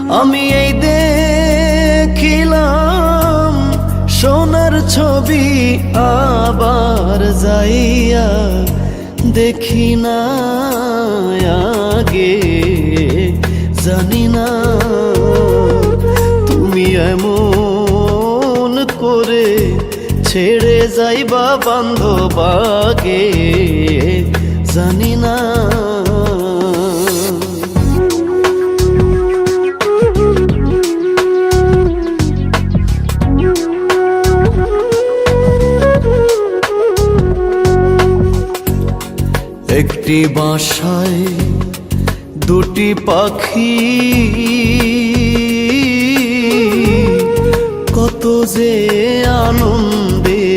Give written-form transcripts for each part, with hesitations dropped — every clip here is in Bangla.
আমি এই দেখিলাম সোনার ছবি, আবার যাইয়া দেখি না আগে। জানি না তুমি এমন করে ছেড়ে যাইবা বান্ধব আগে। জানি না একটি বাসায় দুটি পাখি, কত যে আনন্দে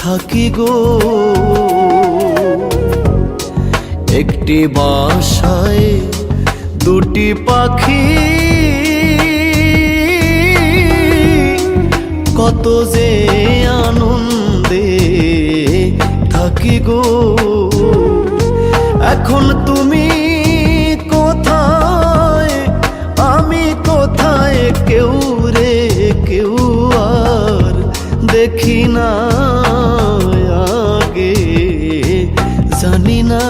থাকি গো। একটি বাসায় দুটি পাখি, কত যে আনন্দে থাকি গো। এখন তুমি কোথায়, আমি কোথায়, কেউ রে কেউ আর দেখি না আগে। জানি না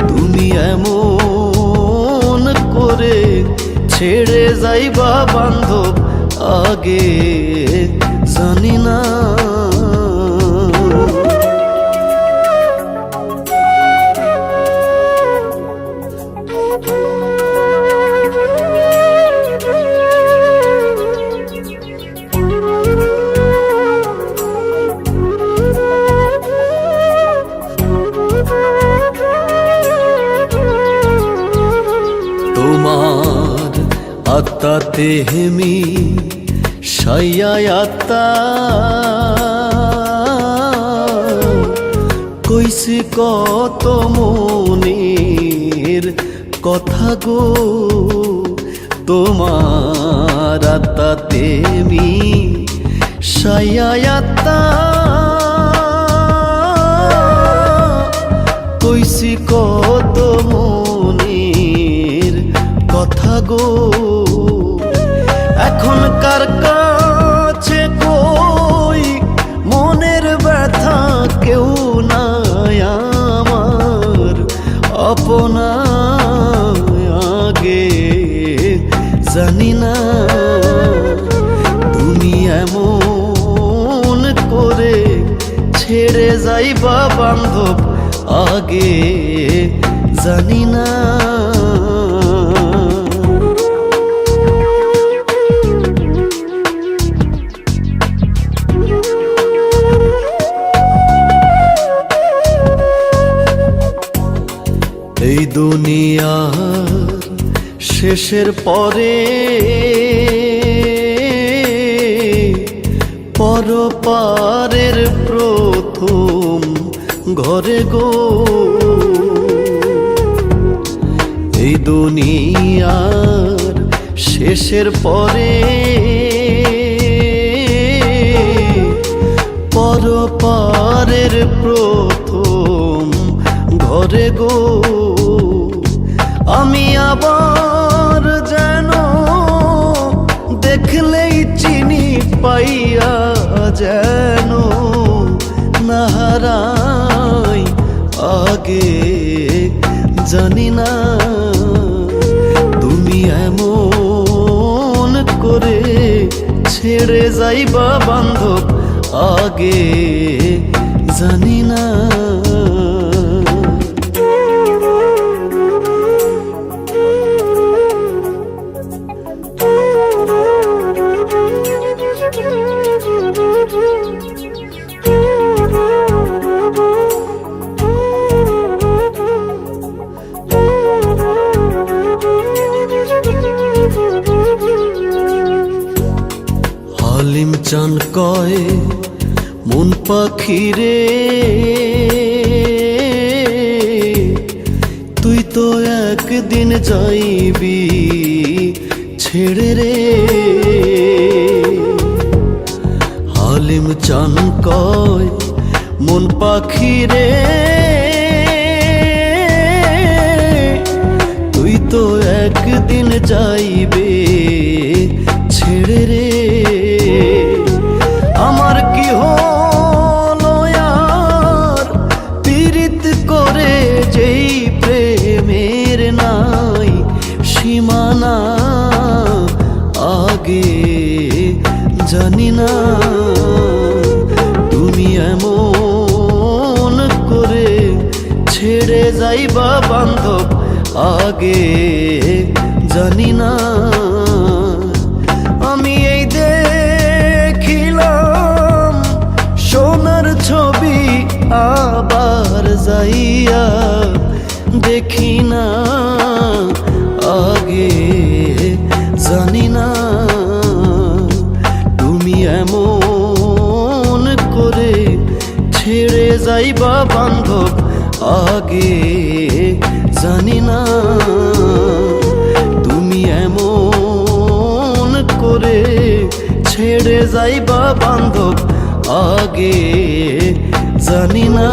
তুমি এমন করে ছেড়ে যাইবা বান্ধব আগে। জানি না তোমার আত্মাতে হেমি সাইয়া আত্মা, কইছি কত মনের কথা গো। তোমার আত্মাতে হেমি সাইয়া আত্মা, কইছি কত মনের কথা গো। এখন কার কাছে কই মনের ব্যথা, কেউ নাই আমার আপনা আগে। জানি না তুমি এমন করে ছেড়ে যাইবা বান্ধব আগে। জানি না এই দুনিয়ার শেষের পরে পরপারের প্রথম ঘরে গো। এই দুনিয়ার শেষের পরে পরপারের প্রথম ঘরে গো। আমি আবার যেন দেখলেই চিনি পাইয়া, যেন না হারাই আগে। জানি না তুমি এমন করে ছেড়ে যাইবা বান্ধব আগে। জানি না হালিম চান কয় মন পাখি রে, তুই তো একদিন যাইবি ছেড়ে রে। হালিম চান কয় মন পাখি রে, তুই তো এক একদিন যাইবে ছেড়ে রে। আমার কি হলো আর পীড়িত করে, যেই প্রেমের নাই সীমানা, আগে জানি না তুমি এমন করে ছেড়ে যাইবা বান্ধব, আগে জানি না। আমি এই দেখিলাম সোনার ছবি, আবার যাইয়া দেখি না, আগে জানি না তুমি এমন করে ছেড়ে যাইবা বান্ধব, আগে জানি না তুমি এমন করে ছেড়ে যাইবা বান্ধব, আগে জানি না।